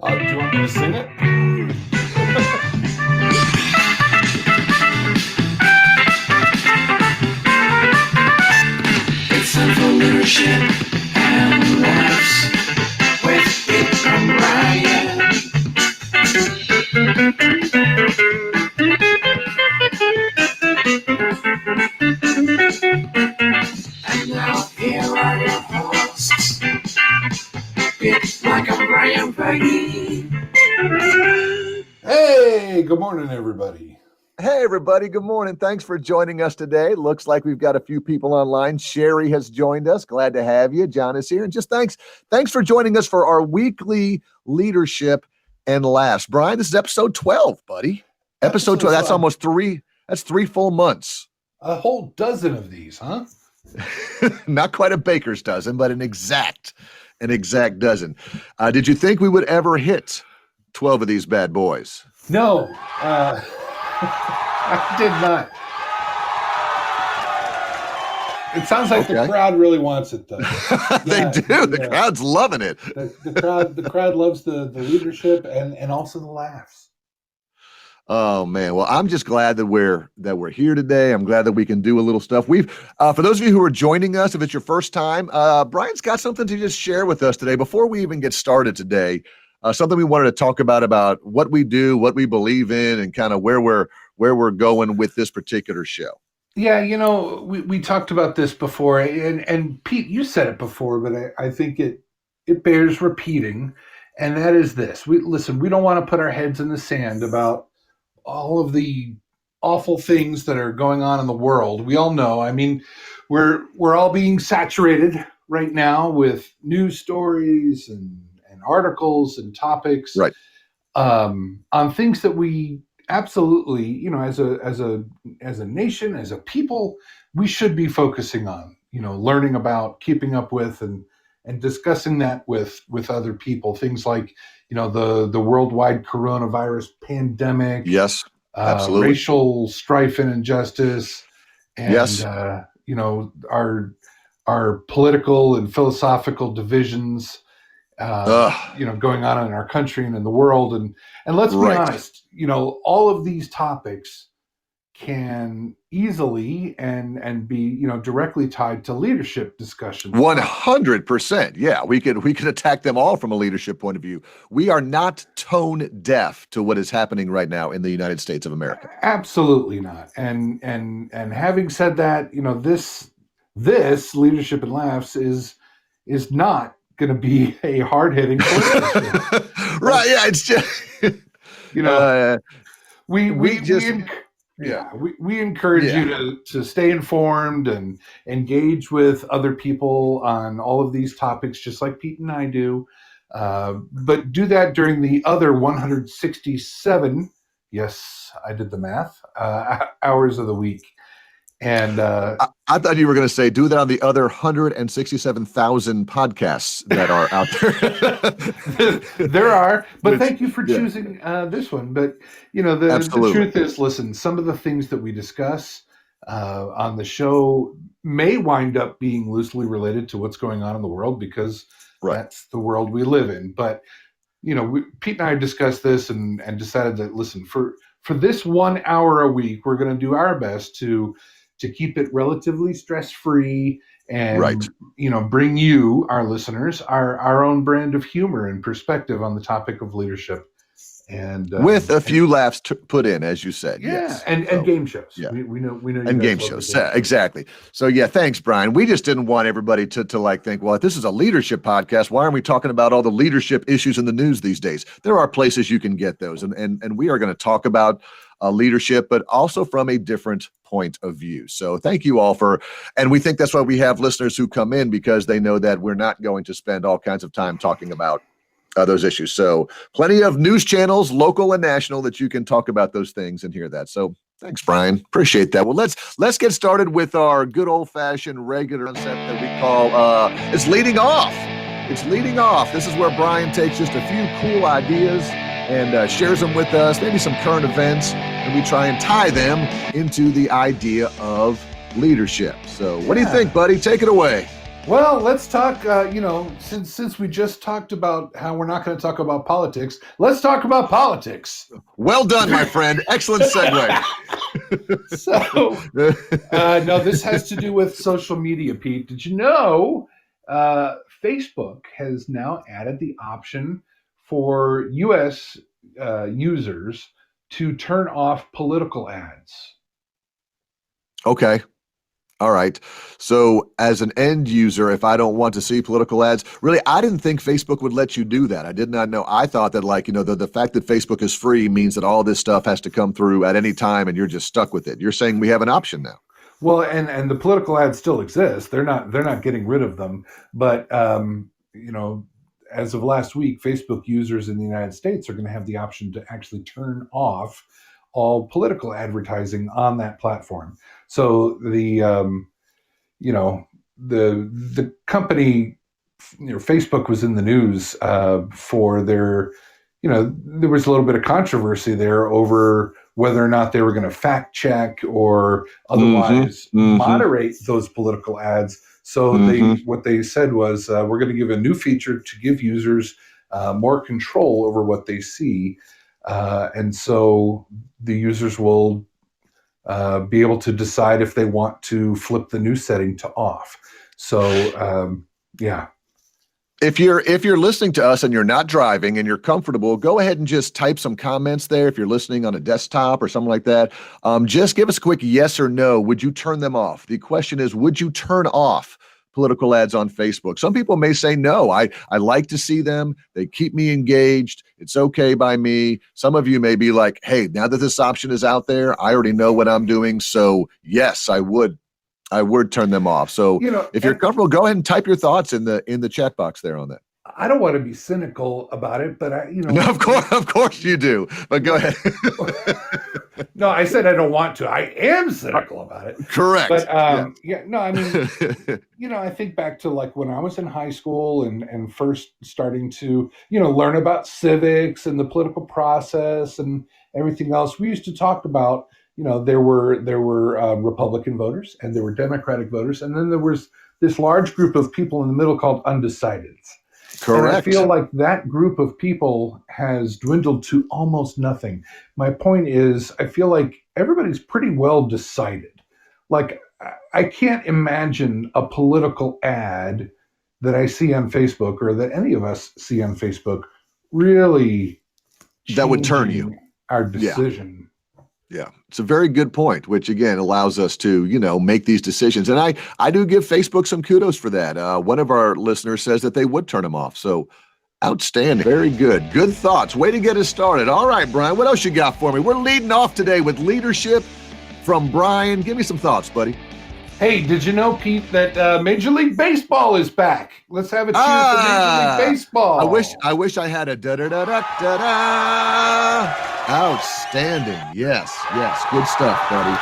Do you want me to sing it? It's time for leadership and laughs with Pete and Ryan. And now here are your hosts, Pete, Mike, and Ryan Peggy. Hey, good morning, everybody. Hey, everybody. Good morning. Thanks for joining us today. Looks like we've got a few people online. Sherry has joined us. Glad to have you. John is here. And just thanks for joining us for our weekly leadership and laughs. Brian, this is episode 12, buddy. Episode 12. That's almost three. That's 3 full months. A whole dozen of these, huh? Not quite a baker's dozen, but an exact dozen. Did you think we would ever hit 12 of these bad boys? No, I did not. It sounds like the crowd really wants it, though. They do. The crowd's loving it. The crowd loves the leadership and also the laughs. Oh man. Well, I'm just glad that we're here today. I'm glad that we can do a little stuff. We've for those of you who are joining us, if it's your first time, Brian's got something to just share with us today. Before we even get started today, something we wanted to talk about what we do, what we believe in, and kind of where we're going with this particular show. Yeah, we talked about this before, and Pete, you said it before, but I think it bears repeating, and that is this. We don't want to put our heads in the sand about all of the awful things that are going on in the world. We all know. I mean, we're all being saturated right now with news stories and articles and topics, right, on things that we absolutely, as a nation, as a people, we should be focusing on, learning about, keeping up with, and discussing that with other people. Things like, the worldwide coronavirus pandemic. Yes, absolutely. Racial strife and injustice. And, yes. Our political and philosophical divisions, going on in our country and in the world. And let's be honest, all of these topics can easily and be, directly tied to leadership discussions. 100%. Yeah, we could attack them all from a leadership point of view. We are not tone deaf to what is happening right now in the United States of America. Absolutely not. And having said that, this leadership and laughs is not going to be a hard-hitting right. Yeah, it's just we encourage you to stay informed and engage with other people on all of these topics, just like Pete and I do. But do that during the other 167, yes, I did the math, hours of the week. And I thought you were going to say do that on the other 167,000 podcasts that are out there. There are, but thank you for choosing this one. But the truth is, listen, some of the things that we discuss on the show may wind up being loosely related to what's going on in the world, because that's the world we live in. But Pete and I discussed this and decided that, listen, for this 1 hour a week, we're going to do our best to keep it relatively stress-free and, bring you, our listeners, our own brand of humor and perspective on the topic of leadership. And with a few laughs put in, as you said. Yeah, yes. and game shows. Yeah. We know. And game shows. Exactly. So thanks, Brian. We just didn't want everybody to think, well, if this is a leadership podcast, why aren't we talking about all the leadership issues in the news these days? There are places you can get those, and we are going to talk about leadership, but also from a different point of view. So thank you all and we think that's why we have listeners who come in, because they know that we're not going to spend all kinds of time talking about those issues. So plenty of news channels, local and national, that you can talk about those things and hear that. So thanks, Brian. Appreciate that. Well, let's get started with our good old-fashioned regular concept that we call it's leading off. It's leading off. This is where Brian takes just a few cool ideas and shares them with us, maybe some current events, and we try and tie them into the idea of leadership. So what do you think, buddy? Take it away. Well, let's talk. Since we just talked about how we're not going to talk about politics, let's talk about politics. Well done, my friend. Excellent segue. So, no, this has to do with social media, Pete. Did you know Facebook has now added the option for U.S. Users to turn off political ads? Okay. All right. So as an end user, if I don't want to see political ads, really, I didn't think Facebook would let you do that. I did not know. I thought that the fact that Facebook is free means that all this stuff has to come through at any time and you're just stuck with it. You're saying we have an option now. Well, and the political ads still exist. They're not getting rid of them. But as of last week, Facebook users in the United States are going to have the option to actually turn off all political advertising on that platform. So the company, Facebook was in the news for their, there was a little bit of controversy there over whether or not they were going to fact check or otherwise moderate those political ads. So what they said was, we're going to give a new feature to give users more control over what they see. And so the users will be able to decide if they want to flip the news setting to off. So, yeah. If you're listening to us and you're not driving and you're comfortable, go ahead and just type some comments there. If you're listening on a desktop or something like that, just give us a quick yes or no. Would you turn them off? The question is, would you turn off political ads on Facebook? Some people may say no. I like to see them. They keep me engaged. It's okay by me. Some of you may be like, hey, now that this option is out there, I already know what I'm doing. So yes, I would turn them off. So if you're comfortable, go ahead and type your thoughts in the chat box there on that. I don't want to be cynical about it, but No, of course you do. But go ahead. No, I said I don't want to. I am cynical about it. Correct. But I mean, I think back to like when I was in high school and first starting to, learn about civics and the political process and everything else. We used to talk about, there were Republican voters and there were Democratic voters, and then there was this large group of people in the middle called undecideds. Correct. And I feel like that group of people has dwindled to almost nothing. My point is, I feel like everybody's pretty well decided. Like, I can't imagine a political ad that I see on Facebook or that any of us see on Facebook really that would turn you our decision. Yeah, it's a very good point, which again allows us to, make these decisions. And I do give Facebook some kudos for that. One of our listeners says that they would turn them off. So outstanding. Very good. Good thoughts. Way to get us started. All right, Brian, what else you got for me? We're leading off today with leadership from Brian. Give me some thoughts, buddy. Hey, did you know, Pete, that Major League Baseball is back? Let's have a cheer for Major League Baseball. I wish I had a da-da-da-da-da-da. Outstanding. Yes. Good stuff, buddy.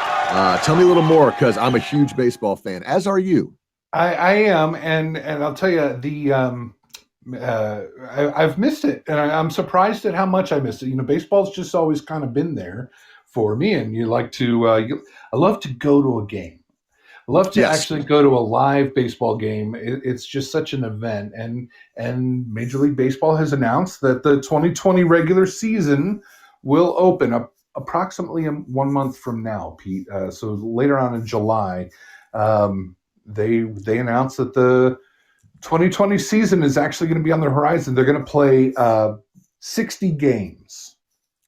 Tell me a little more, because I'm a huge baseball fan, as are you. I am, and I'll tell you, I've missed it, and I'm surprised at how much I missed it. Baseball's just always kind of been there for me, and I love to go to a game. I love to actually go to a live baseball game. It's just such an event, and Major League Baseball has announced that the 2020 regular season will open up approximately 1 month from now, Pete. So later on in July, they announced that the 2020 season is actually going to be on the horizon. They're going to play 60 games.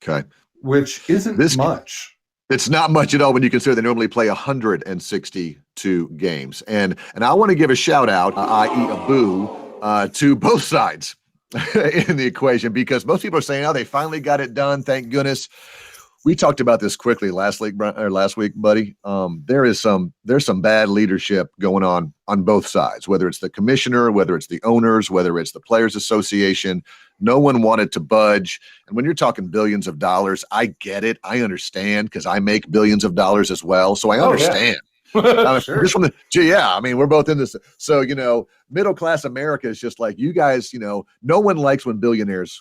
Okay. Which isn't much. It's not much at all when you consider they normally play 162 games. And I want to give a shout out, i.e. a boo, to both sides in the equation, because most people are saying, oh, they finally got it done. Thank goodness. We talked about this quickly last week, buddy. There's some bad leadership going on both sides, whether it's the commissioner, whether it's the owners, whether it's the Players Association. No one wanted to budge. And when you're talking billions of dollars, I get it. I understand, because I make billions of dollars as well. So I understand. Sure. We're both in this. So, middle class America is just like, you guys, no one likes when billionaires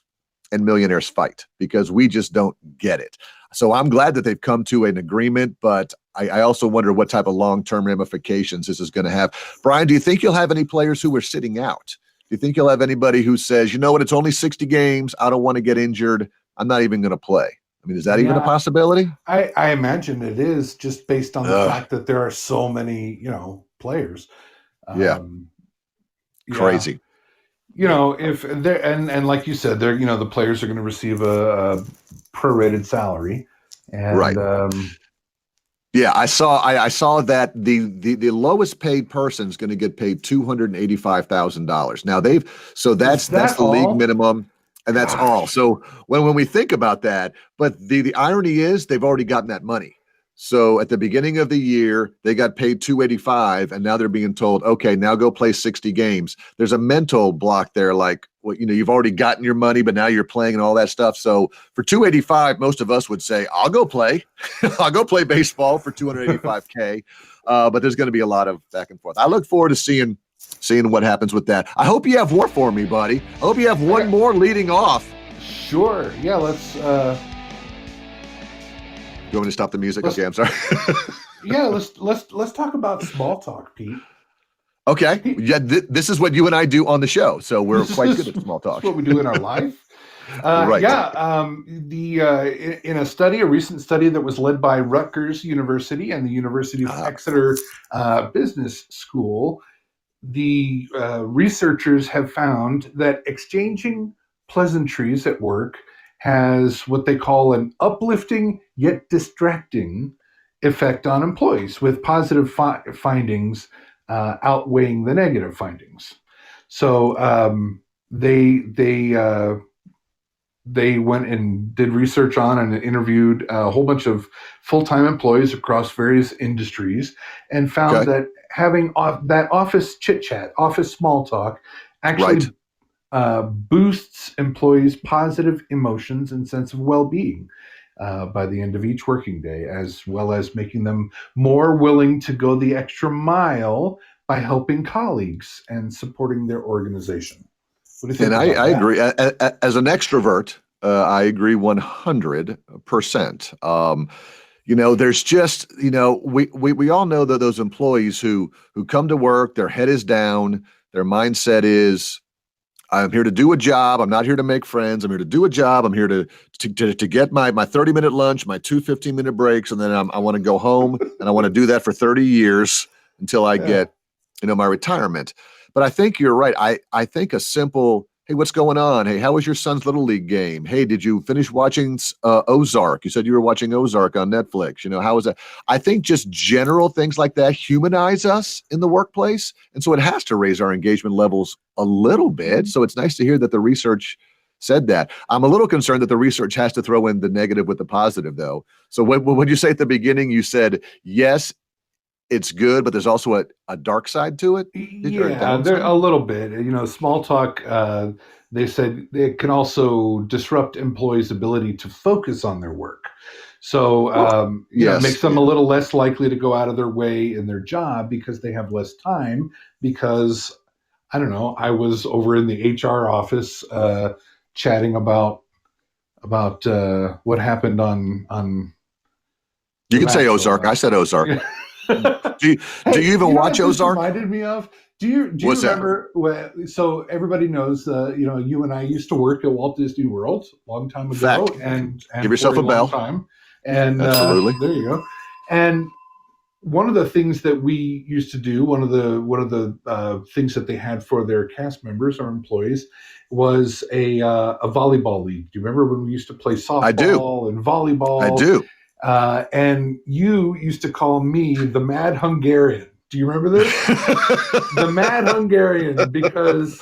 and millionaires fight because we just don't get it. So I'm glad that they've come to an agreement, but I also wonder what type of long-term ramifications this is going to have. Brian, do you think you'll have any players who are sitting out? Do you think you'll have anybody who says, you know what, it's only 60 games. I don't want to get injured. I'm not even going to play. I mean, is that even a possibility? I imagine it is, just based on the fact that there are so many, players. Crazy. If they're, and like you said, they're, the players are going to receive a prorated salary. And, right. I saw that the lowest paid person is going to get paid $285,000. Now that's the league minimum. And that's all. So when we think about that, but the irony is they've already gotten that money. So at the beginning of the year, they got paid $285, and now they're being told, okay, now go play 60 games. There's a mental block there, like, well, you've already gotten your money, but now you're playing and all that stuff. So for $285, most of us would say, I'll go play. I'll go play baseball for $285K. But there's going to be a lot of back and forth. I look forward to seeing what happens with that. I hope you have more for me, buddy. I hope you have one more leading off. Sure. Yeah, let's You want me to stop the music? Okay, I'm sorry. Yeah, let's talk about small talk, Pete. Okay. Yeah, this is what you and I do on the show, so we're quite good at small talk. That's what we do in our life. Right. Yeah. In a recent study that was led by Rutgers University and the University of Exeter Business School, the researchers have found that exchanging pleasantries at work has what they call an uplifting yet distracting effect on employees, with positive findings outweighing the negative findings. So they went and did research on and interviewed a whole bunch of full-time employees across various industries, and found that having that office chit-chat, office small talk, actually boosts employees' positive emotions and sense of well-being by the end of each working day, as well as making them more willing to go the extra mile by helping colleagues and supporting their organization. What do you think about that? I agree. As an extrovert, I agree 100%. There's just, we all know that those employees who come to work, their head is down, their mindset is, I'm here to do a job. I'm not here to make friends. I'm here to do a job. I'm here to get my 30-minute lunch, my 2 15-minute breaks, and then I want to go home, and I want to do that for 30 years until I get, my retirement. But I think you're right. I think a simple, hey, what's going on? Hey, how was your son's Little League game? Hey, did you finish watching Ozark? You said you were watching Ozark on Netflix. How was that? I think just general things like that humanize us in the workplace. And so it has to raise our engagement levels a little bit. So it's nice to hear that the research said that. I'm a little concerned that the research has to throw in the negative with the positive, though. So when you say at the beginning, you said, yes, it's good, but there's also a dark side to it. Yeah, there a little bit. Small talk. They said it can also disrupt employees' ability to focus on their work. So, makes them a little less likely to go out of their way in their job because they have less time. Because I don't know, I was over in the HR office chatting about what happened on. You can say Ozark. I said Ozark. Do you even watch Ozark? Reminded me of. Do you remember? So everybody knows, you and I used to work at Walt Disney World a long time ago, and give yourself a bell. And absolutely, there you go. And one of the things that we used to do, one of the things that they had for their cast members or employees, was a volleyball league. Do you remember when we used to play softball and volleyball? I do. And you used to call me the Mad Hungarian. Do you remember this? The Mad Hungarian, because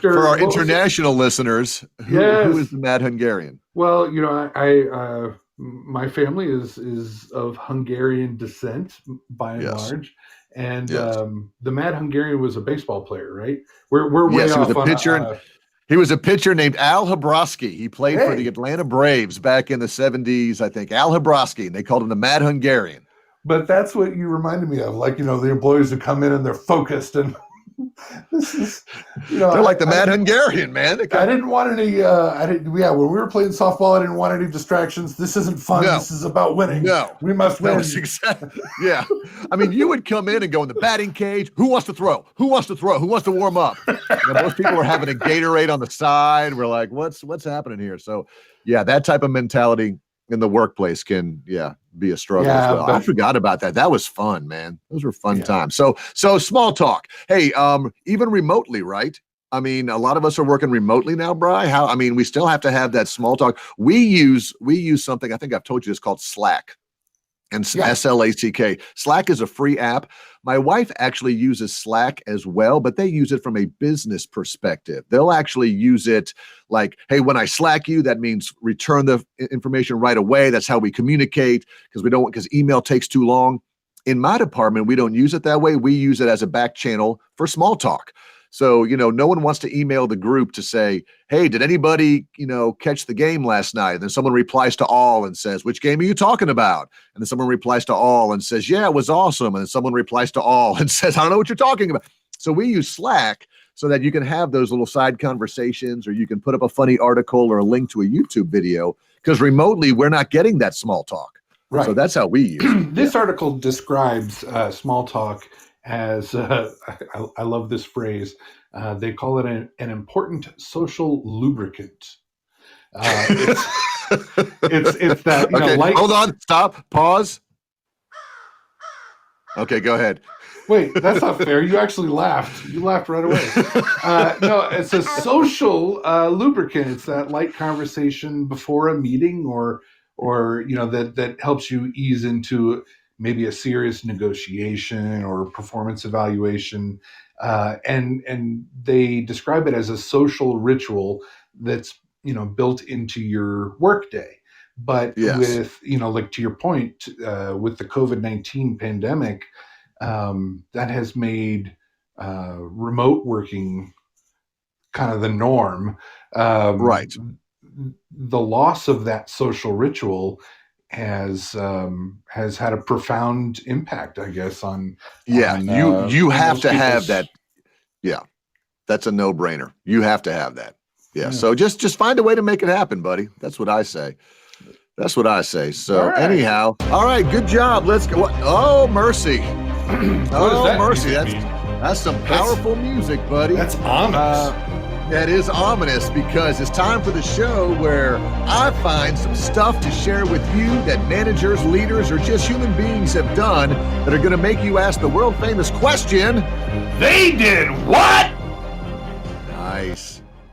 for our international listeners, who is the Mad Hungarian? Well, I my family is of Hungarian descent by and large, and the Mad Hungarian was a baseball player, right? We're way off. He was a pitcher. He was a pitcher named Al Habrowski. He played for the Atlanta Braves back in the 70s, I think. Al Habrowski, and they called him the Mad Hungarian. But that's what you reminded me of. Like, the employees who come in and they're focused and This is, they're like the Mad Hungarian, man. I didn't want any. When we were playing softball, I didn't want any distractions. This isn't fun. No. This is about winning. No, we must win. Exactly. Yeah, I mean, you would come in and go in the batting cage. Who wants to throw? Who wants to throw? Who wants to warm up? Most people are having a Gatorade on the side. We're like, what's happening here? So, yeah, that type of mentality in the workplace can, be a struggle as well. I forgot about that. That was fun, man. Those were fun times. So small talk. Hey, even remotely, right? I mean, a lot of us are working remotely now, Bri. We still have to have that small talk. We use something, I think I've told you this, called Slack. And Slack. Slack is a free app. My wife actually uses Slack as well, but they use it from a business perspective. They'll actually use it like, hey, when I Slack you, that means return the information right away. That's how we communicate, because email takes too long. In my department, we don't use it that way. We use it as a back channel for small talk. So, no one wants to email the group to say, hey, did anybody, catch the game last night? And then someone replies to all and says, which game are you talking about? And then someone replies to all and says, yeah, it was awesome. And then someone replies to all and says, I don't know what you're talking about. So we use Slack so that you can have those little side conversations, or you can put up a funny article or a link to a YouTube video, because remotely we're not getting that small talk. Right. So that's how we use it. This article describes small talk as I love this phrase. They call it an important social lubricant. It's that, okay, hold on, stop, pause. Okay, go ahead. Wait, that's not fair. You actually laughed. You laughed right away. No, it's a social lubricant. It's that light conversation before a meeting, or that helps you ease into maybe a serious negotiation or performance evaluation. And they describe it as a social ritual that's, built into your workday. But with, like to your point, with the COVID-19 pandemic, that has made remote working kind of the norm. Right. The loss of that social ritual has had a profound impact, I guess, on you have to have that. Yeah, that's a no-brainer. You have to have that. Yeah. So just find a way to make it happen, buddy. That's what I say. So anyhow, all right, good job. Let's go. Oh, mercy. Mercy. That's some powerful music, buddy. That's ominous. That is ominous, because it's time for the show where I find some stuff to share with you that managers, leaders, or just human beings have done that are going to make you ask the world famous question, they did what?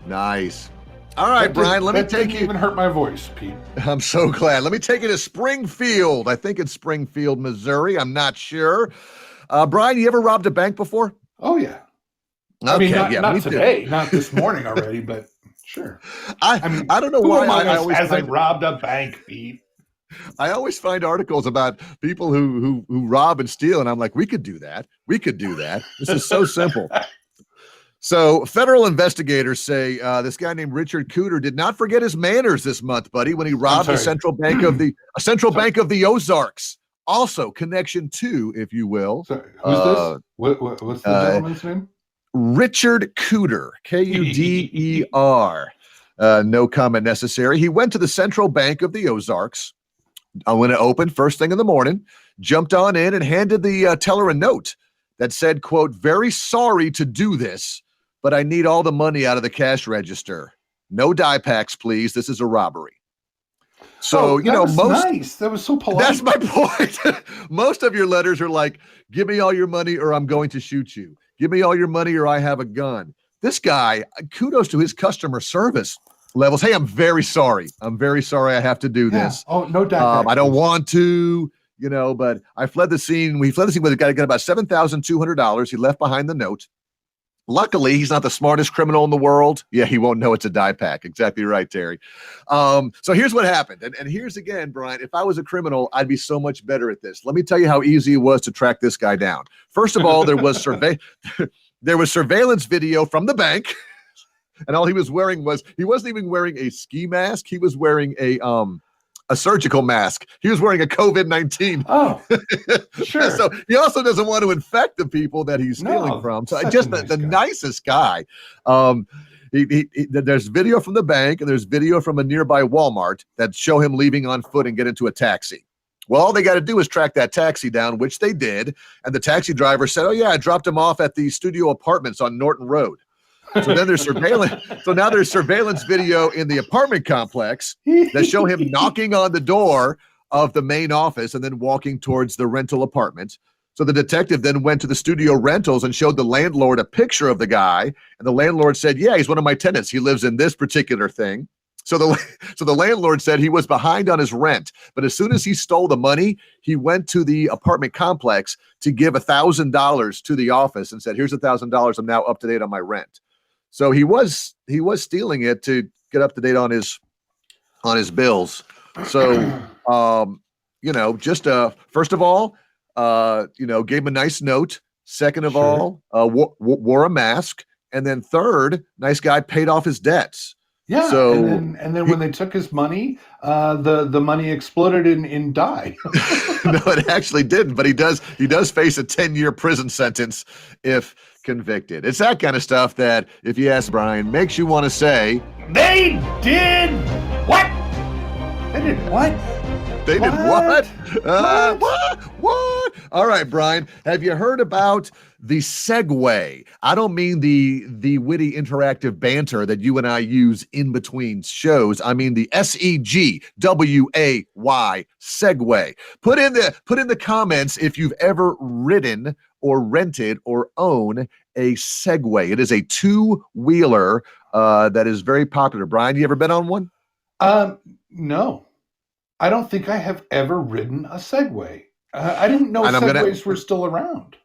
Nice. All right, Brian, let me take you. Didn't even hurt my voice, Pete. I'm so glad. Let me take you to Springfield. I think it's Springfield, Missouri. I'm not sure. Brian, you ever robbed a bank before? Oh, yeah. Okay, not today, not this morning already, but sure. I don't know why I always hasn't robbed a bank, Pete. I always find articles about people who rob and steal, and I'm like, we could do that. This is so simple. So federal investigators say this guy named Richard Cooter did not forget his manners this month, buddy, when he robbed a central bank of the Ozarks. Also, connection to, if you will. Sorry, who's this? What's the gentleman's name? Richard Cooter, Kuder. No comment necessary. He went to the Central Bank of the Ozarks when it opened first thing in the morning, jumped on in and handed the teller a note that said, quote, very sorry to do this, but I need all the money out of the cash register. No die packs, please. This is a robbery. So, nice. That was so polite. That's my point. Most of your letters are like, give me all your money or I'm going to shoot you. Give me all your money or I have a gun. This guy, kudos to his customer service levels. Hey, I'm very sorry. I have to do this. Oh, no doubt. I don't want to, but I fled the scene. We fled the scene with a guy that got about $7,200. He left behind the note. Luckily, he's not the smartest criminal in the world. Yeah, he won't know it's a die pack. Exactly right, Terry. So here's what happened. And here's again, Brian, if I was a criminal, I'd be so much better at this. Let me tell you how easy it was to track this guy down. First of all, there was surveillance video from the bank. And all he was wearing he wasn't even wearing a ski mask. He was wearing a a surgical mask. He was wearing a COVID-19. Oh, sure. So he also doesn't want to infect the people that he's stealing from. So just the nicest guy. There's video from the bank and there's video from a nearby Walmart that show him leaving on foot and get into a taxi. Well, all they got to do is track that taxi down, which they did. And the taxi driver said, oh, yeah, I dropped him off at the studio apartments on Norton Road. So then there's surveillance. So now there's surveillance video in the apartment complex that show him knocking on the door of the main office and then walking towards the rental apartment. So the detective then went to the studio rentals and showed the landlord a picture of the guy. And the landlord said, yeah, he's one of my tenants. He lives in this particular thing. So the landlord said he was behind on his rent, but as soon as he stole the money, he went to the apartment complex to give $1,000 to the office and said, here's $1,000. I'm now up to date on my rent. So he was stealing it to get up to date on his bills. So, just first of all, gave him a nice note. Second of all, wore a mask. And then third, nice guy, paid off his debts. Yeah, so, and then when they took his money, the money exploded in dye. No, it actually didn't. But he does face a 10-year prison sentence if convicted. It's that kind of stuff that, if you ask Brian, makes you want to say, they did what? They did what? They did what? What? All right, Brian, have you heard about the Segway? I don't mean the witty interactive banter that you and I use in between shows. I mean the Segway, Segway. Put in the comments if you've ever ridden or rented or own a Segway. It is a two-wheeler that is very popular. Brian, you ever been on one? No. I don't think I have ever ridden a Segway. I didn't know Segways were still around.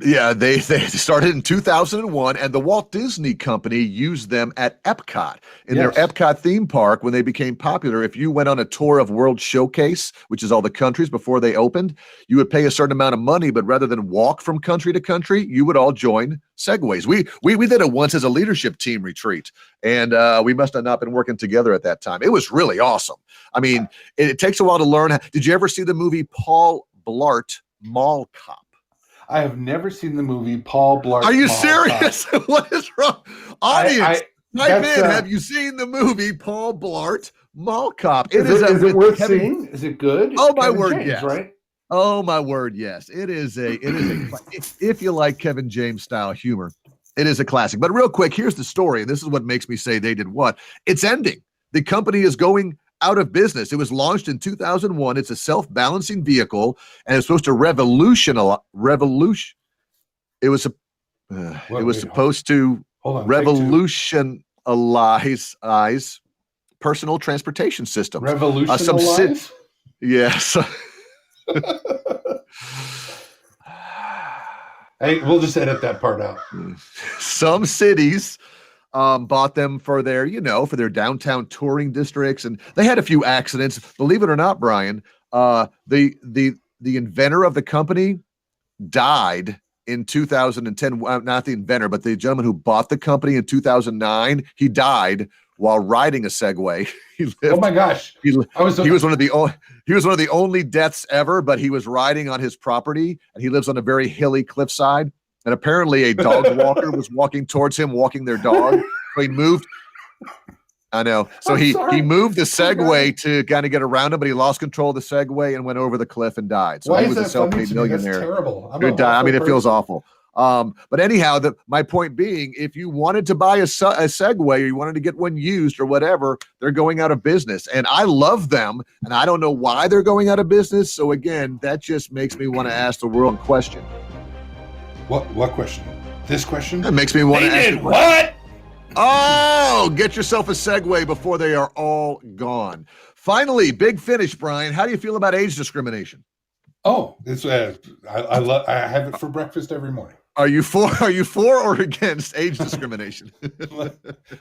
Yeah, they started in 2001, and the Walt Disney Company used them at Epcot in their Epcot theme park when they became popular. If you went on a tour of World Showcase, which is all the countries before they opened, you would pay a certain amount of money, but rather than walk from country to country, you would all join Segways. We did it once as a leadership team retreat, and we must have not been working together at that time. It was really awesome. I mean, it takes a while to learn. Did you ever see the movie Paul Blart Mall Cop? I have never seen the movie Paul Blart. Are you serious? What is wrong? Audience, type in, have you seen the movie Paul Blart Mall Cop? Is it worth seeing? Is it good? Oh, my word, James, yes. Right? Oh, my word, yes. It is a if you like Kevin James style humor, it is a classic. But real quick, here's the story. And this is what makes me say they did what? It's ending. The company is going out of business. It was launched in 2001. It's a self-balancing vehicle, and it's supposed to revolutionize. It was supposed to revolutionize personal transportation systems. Revolutionize? Yes. Hey, we'll just edit that part out. Some cities bought them for their downtown touring districts, and they had a few accidents. Believe it or not, Brian, the inventor of the company died in 2010. Not the inventor, but the gentleman who bought the company in 2009. He died while riding a Segway. Oh my gosh! He was one of the only deaths ever. But he was riding on his property, and he lives on a very hilly cliffside. And apparently a dog walker was walking towards him, walking their dog. So he moved. I know. So he moved the Segway to kind of get around him, but he lost control of the Segway and went over the cliff and died. So he was a self-made millionaire. That's terrible. Who died. I mean, it feels awful. But anyhow, my point being, if you wanted to buy a Segway or you wanted to get one used or whatever, they're going out of business. And I love them, and I don't know why they're going out of business. So again, that just makes me want to ask the world question. What question? This question? That makes me want to ask. They did what? Oh, get yourself a Segway before they are all gone. Finally, big finish, Brian. How do you feel about age discrimination? Oh, it's I have it for breakfast every morning. Are you for or against age discrimination? Let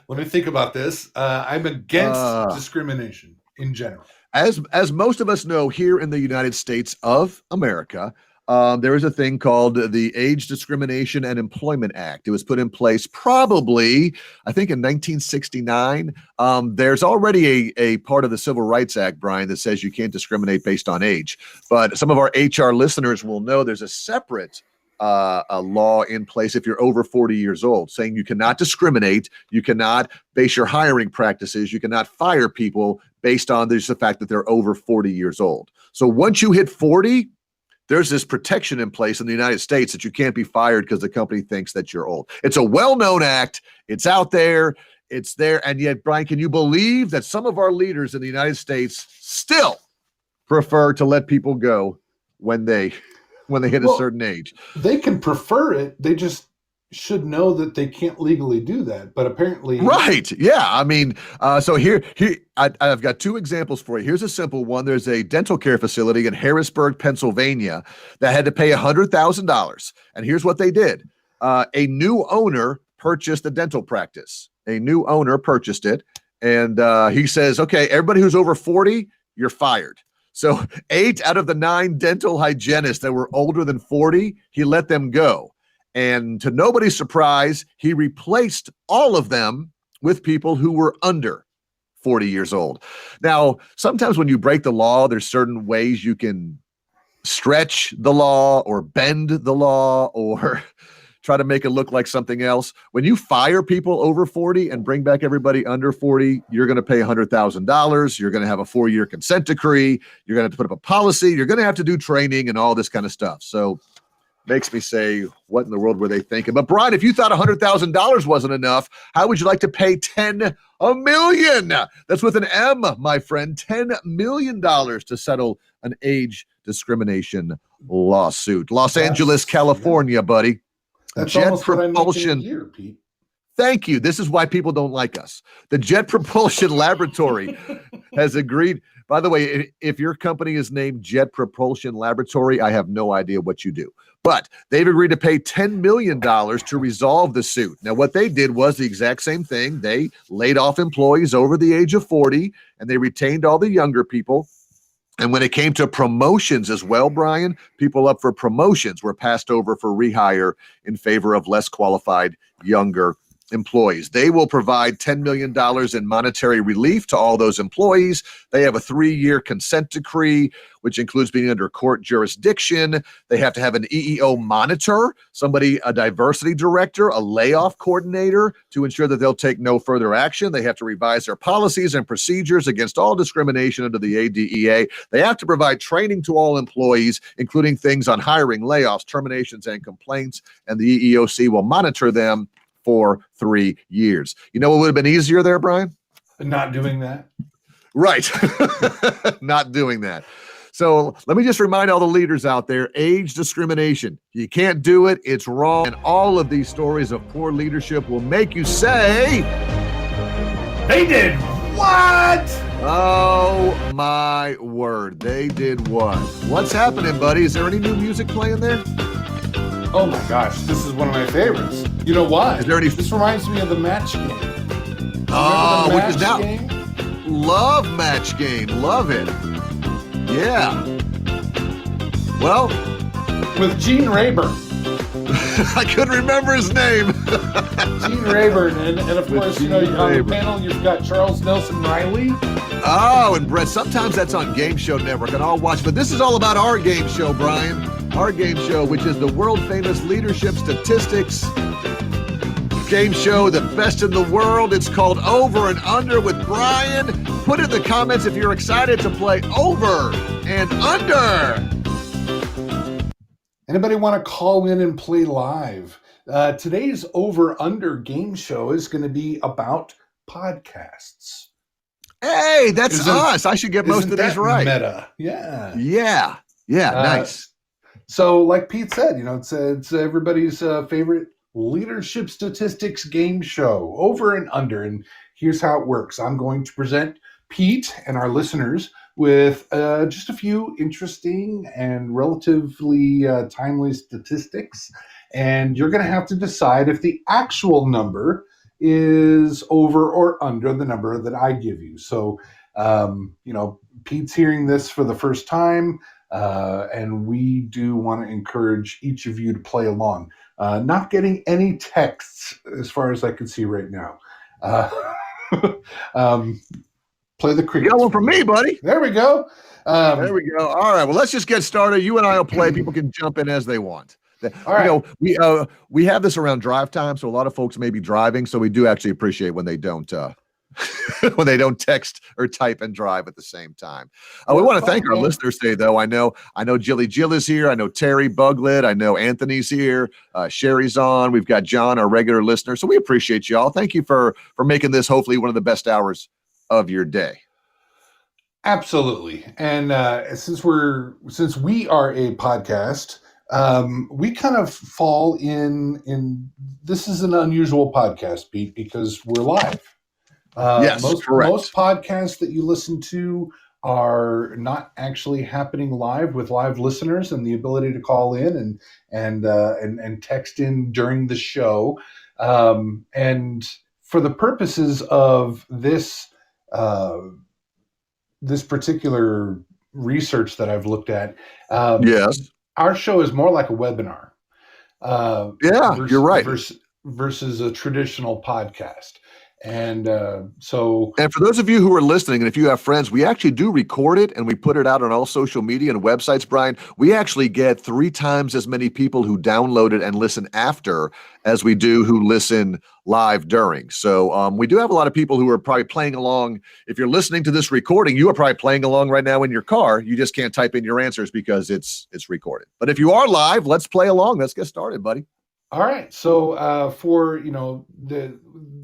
me think about this. I'm against discrimination in general. As most of us know, here in the United States of America, there is a thing called the Age Discrimination and Employment Act. It was put in place probably, I think, in 1969. There's already a part of the Civil Rights Act, Brian, that says you can't discriminate based on age. But some of our HR listeners will know there's a separate a law in place if you're over 40 years old, saying you cannot discriminate, you cannot base your hiring practices, you cannot fire people based on the fact that they're over 40 years old. So once you hit 40, there's this protection in place in the United States that you can't be fired because the company thinks that you're old. It's a well-known act. It's out there. It's there. And yet, Brian, can you believe that some of our leaders in the United States still prefer to let people go when they hit a certain age? They can prefer it. They just should know that they can't legally do that. But apparently, right? Yeah. I mean, so here, I've got two examples for you. Here's a simple one. There's a dental care facility in Harrisburg, Pennsylvania, that had to pay $100,000, and here's what they did: a new owner purchased a dental practice. A new owner purchased it, and he says, "Okay, everybody who's over 40, you're fired." So 8 out of the 9 dental hygienists that were older than 40, he let them go. And to nobody's surprise, he replaced all of them with people who were under 40 years old. Now, sometimes when you break the law, there's certain ways you can stretch the law or bend the law or try to make it look like something else. When you fire people over 40 and bring back everybody under 40, you're going to pay $100,000. You're going to have a 4-year consent decree. You're going to have to put up a policy. You're going to have to do training and all this kind of stuff. So makes me say, what in the world were they thinking? But Brian, if you thought $100,000 wasn't enough, how would you like to pay $10 million? That's with an M, my friend. $10 million to settle an age discrimination lawsuit. Los Angeles, California, buddy. That's Jet almost Propulsion. what I make in a year, Pete. Thank you. This is why people don't like us. The Jet Propulsion Laboratory has agreed. By the way, if your company is named Jet Propulsion Laboratory, I have no idea what you do. But they've agreed to pay $10 million to resolve the suit. Now, what they did was the exact same thing. They laid off employees over the age of 40, and they retained all the younger people. And when it came to promotions as well, Brian, people up for promotions were passed over for rehire in favor of less qualified, younger employees. They will provide $10 million in monetary relief to all those employees. They have a 3-year consent decree, which includes being under court jurisdiction. They have to have an EEO monitor, a diversity director, a layoff coordinator to ensure that they'll take no further action. They have to revise their policies and procedures against all discrimination under the ADEA. They have to provide training to all employees, including things on hiring, layoffs, terminations, and complaints, and the EEOC will monitor them for 3 years. You know what would have been easier there, Brian? Not doing that. Right. Not doing that. So let me just remind all the leaders out there, age discrimination. You can't do it. It's wrong. And all of these stories of poor leadership will make you say, they did what? Oh, my word. They did what? What's happening, buddy? Is there any new music playing there? Oh my gosh, this is one of my favorites. You know why? Is there any? This reminds me of the match game. Oh, which is now. Game? Love match game. Love it. Yeah. Well, with Gene Rayburn. I couldn't remember his name. Gene Rayburn, and of course, you know, on the panel you've got Charles Nelson Riley. Oh, and Brett, sometimes that's on Game Show Network, and I'll watch. But this is all about our game show, Brian. Our game show, which is the world-famous leadership statistics game show, the best in the world. It's called Over and Under with Brian. Put in the comments if you're excited to play Over and Under. Anybody want to call in and play live? Today's Over Under game show is going to be about podcasts. Hey, that's us. I should get most of these right. Meta. Yeah. Yeah. Yeah. Nice. So like Pete said, you know, it's everybody's favorite leadership statistics game show, Over and Under. And here's how it works. I'm going to present Pete and our listeners with just a few interesting and relatively timely statistics. And you're going to have to decide if the actual number is over or under the number that I give you. So, you know, Pete's hearing this for the first time. and we do want to encourage each of you to play along. Not getting any texts as far as I can see right now. Um, play the crickets. You got one from me, buddy. There we go. There we go. All right. Well, let's just get started. You and I will play. People can jump in as they want. All right. We have this around drive time, so a lot of folks may be driving. So we do actually appreciate when they don't when they don't text or type and drive at the same time. We want to thank our listeners today, though. I know Jilly Jill is here. I know Terry Buglet. I know Anthony's here. Sherry's on. We've got John, our regular listener. So we appreciate y'all. Thank you for making this hopefully one of the best hours of your day. Absolutely. And since we are a podcast, we kind of fall in this is an unusual podcast, Pete, because we're live. Yes, correct. Most podcasts that you listen to are not actually happening live with live listeners and the ability to call in and text in during the show. And for the purposes of this particular research that I've looked at, yes, our show is more like a webinar. You're right. Versus a traditional podcast. And and for those of you who are listening, and if you have friends, we actually do record it and we put it out on all social media and websites, Brian. We actually get 3 times as many people who download it and listen after as we do who listen live during. So we do have a lot of people who are probably playing along. If you're listening to this recording, you are probably playing along right now in your car. You just can't type in your answers because it's recorded. But if you are live, let's play along. Let's get started, buddy. All right. So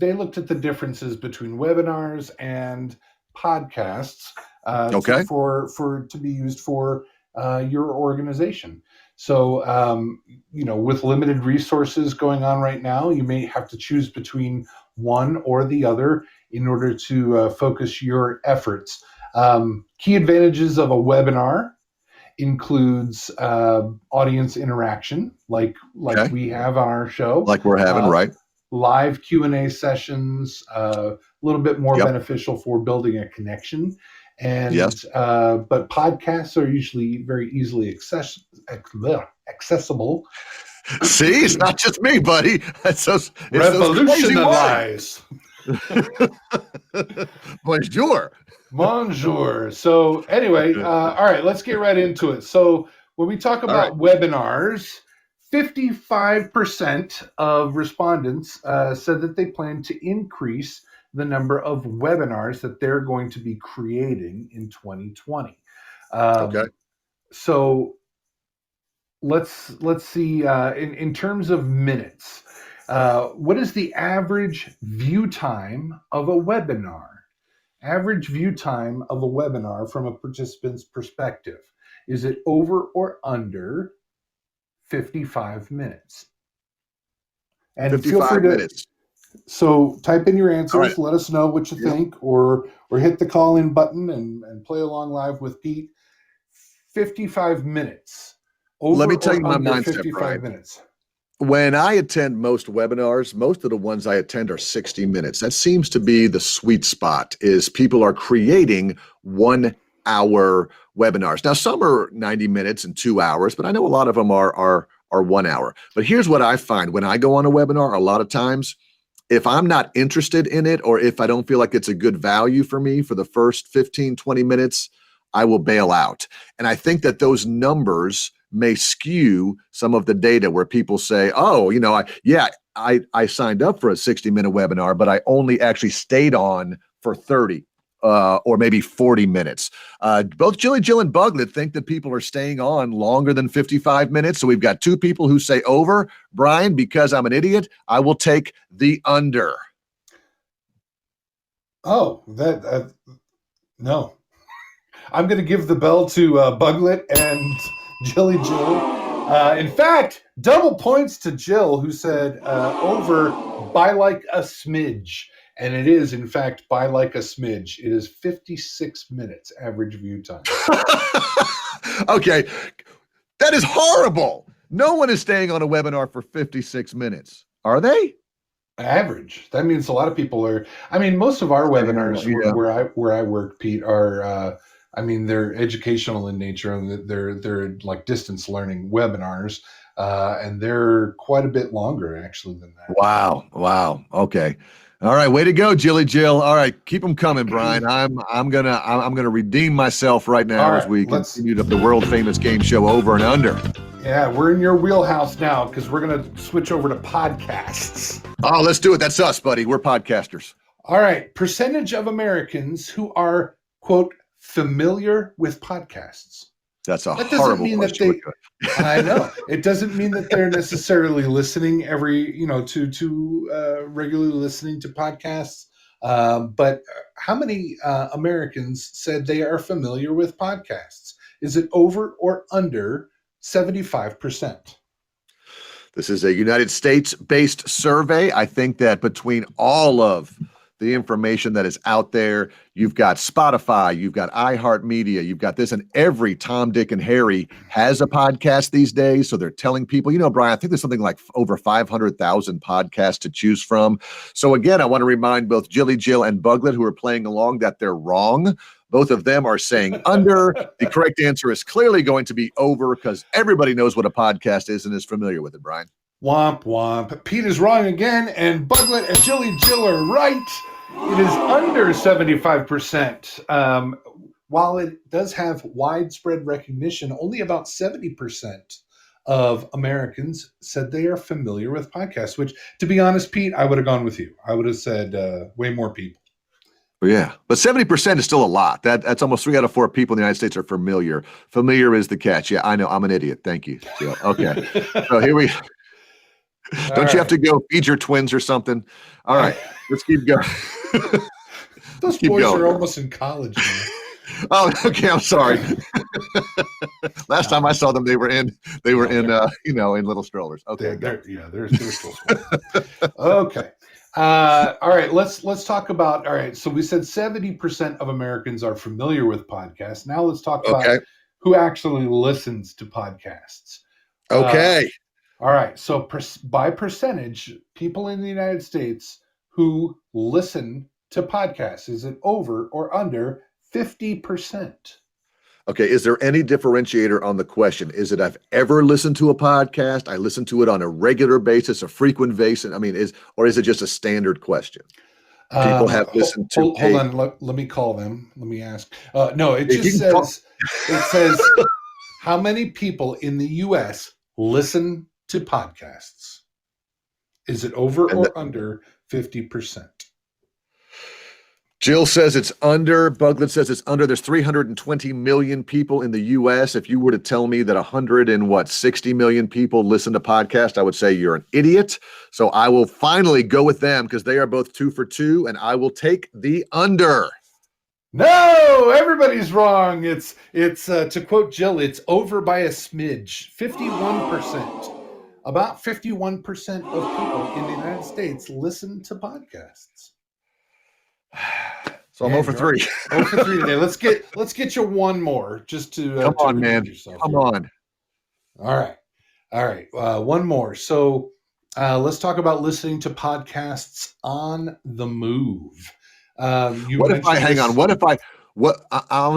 they looked at the differences between webinars and podcasts okay. to be used for your organization. So with limited resources going on right now, you may have to choose between one or the other in order to focus your efforts. Key advantages of a webinar includes audience interaction, like okay. we have on our show, like we're having, right? Live Q&A sessions, a little bit more beneficial for building a connection, and but podcasts are usually very easily accessible. See, it's not just me, buddy. It's revolutionize. Bonjour. Bonjour. So anyway, all right, let's get right into it. So when we talk about webinars, 55% of respondents said that they plan to increase the number of webinars that they're going to be creating in 2020. So let's see, in terms of minutes, what is the average view time of a webinar? Average view time of a webinar from a participant's perspective. Is it over or under 55 minutes? And 55 minutes. So type in your answers. Let us know what you think, or hit the call-in button and play along live with Pete. 55 minutes. Let me tell you my mindset, 55 Brian. minutes. When I attend most webinars, most of the ones I attend are 60 minutes. That seems to be the sweet spot, is people are creating 1 hour webinars. Now, some are 90 minutes and 2 hours, but I know a lot of them are 1 hour. But here's what I find when I go on a webinar, a lot of times, if I'm not interested in it, or if I don't feel like it's a good value for me for the first 15, 20 minutes, I will bail out. And I think that those numbers may skew some of the data where people say, oh, I signed up for a 60-minute webinar, but I only actually stayed on for 30 or maybe 40 minutes. Both Jilly Jill and Buglet think that people are staying on longer than 55 minutes. So we've got 2 people who say over. Brian, because I'm an idiot, I will take the under. Oh, no. I'm going to give the bell to Buglet and Jilly Jill. In fact, double points to Jill, who said over by like a smidge. And it is, in fact, by like a smidge. It is 56 minutes average view time. Okay. That is horrible. No one is staying on a webinar for 56 minutes. Are they? Average. That means a lot of people are. I mean, most of our webinars where I work, Pete, are I mean, they're educational in nature, and they're like distance learning webinars, and they're quite a bit longer actually than that. Wow. Okay. All right. Way to go, Jilly Jill. All right. Keep them coming, Brian. I'm gonna redeem myself right now All as right, we continue the world famous game show Over and Under. Yeah, we're in your wheelhouse now because we're going to switch over to podcasts. Oh, let's do it. That's us, buddy. We're podcasters. All right. Percentage of Americans who are, quote, familiar with podcasts. That's a horrible question. I know. It doesn't mean that they're necessarily listening to regularly listening to podcasts. But how many Americans said they are familiar with podcasts? Is it over or under 75%? This is a United States-based survey. I think that between all of the information that is out there, you've got Spotify, you've got iHeartMedia, you've got this, and every Tom, Dick, and Harry has a podcast these days. So they're telling people, Brian, I think there's something like over 500,000 podcasts to choose from. So again, I want to remind both Jilly Jill and Buglet, who are playing along, that they're wrong. Both of them are saying under. The correct answer is clearly going to be over because everybody knows what a podcast is and is familiar with it, Brian. Womp womp. Pete is wrong again, and Buglet and Jilly Jill are right. It is under 75%. While it does have widespread recognition, only about 70% of Americans said they are familiar with podcasts, which, to be honest, Pete, I would have gone with you. I would have said way more people. Yeah, but 70% is still a lot. That's almost 3 out of 4 people in the United States are familiar. Familiar is the catch. Yeah, I know. I'm an idiot. Thank you, Jill. Okay, so here we go. Don't you have to go feed your twins or something? All right, let's keep going. Those boys are almost in college now. Oh, okay. I'm sorry. Last time I saw them, they were in little strollers. Okay, they're still small. Okay. All right. Let's talk about. All right. So we said 70% of Americans are familiar with podcasts. Now let's talk about who actually listens to podcasts. Okay. All right. So by percentage, people in the United States who listen to podcasts, is it over or under 50%? Okay. Is there any differentiator on the question? Is it I've ever listened to a podcast? I listen to it on a regular basis, a frequent basis. I mean, is it just a standard question? People have listened to. Hold on. Let me call them. Let me ask. No, it just says. It says how many people in the U.S. listen to podcasts. Is it over or under 50%? Jill says it's under. Buglet says it's under. There's 320 million people in the U.S. If you were to tell me that 60 million people listen to podcasts, I would say you're an idiot. So I will finally go with them because they are both 2 for 2, and I will take the under. No, everybody's wrong. It's to quote Jill, it's over by a smidge. 51%. About 51% of people in the United States listen to podcasts. So I'm 0 for 3. 0 for 3 today. Let's get you one more just to come on, man. Come on. All right. One more. So let's talk about listening to podcasts on the move. I'm going to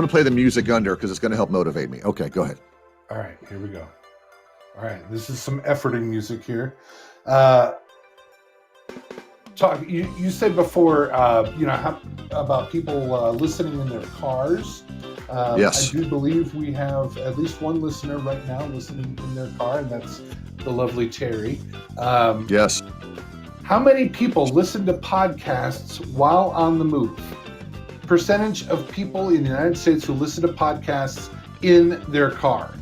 play the music under because it's going to help motivate me. Okay, go ahead. All right, here we go. All right, this is some efforting music here. You said before, about people listening in their cars. Yes. I do believe we have at least one listener right now listening in their car, and that's the lovely Terry. Yes. How many people listen to podcasts while on the move? Percentage of people in the United States who listen to podcasts in their car.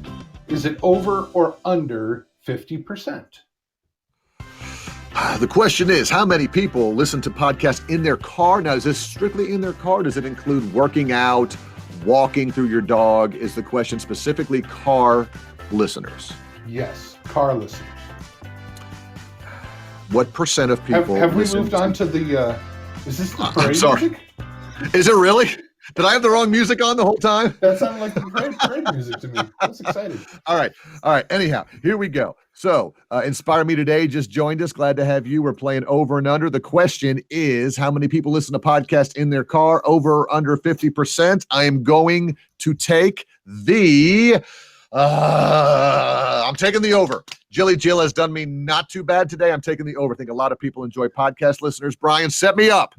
Is it over or under 50%? The question is, how many people listen to podcasts in their car? Now, is this strictly in their car? Does it include working out, walking through your dog? Is the question specifically car listeners? Yes, car listeners. What percent of people have we moved on to the is this the parade music? Is it really? Did I have the wrong music on the whole time? That sounded like the parade music to me. I was excited. All right. Anyhow, here we go. So, Inspire Me Today just joined us. Glad to have you. We're playing over and under. The question is, how many people listen to podcasts in their car? Over or under 50%. I am going to take I'm taking the over. Jilly Jill has done me not too bad today. I'm taking the over. I think a lot of people enjoy podcast listeners. Brian, set me up.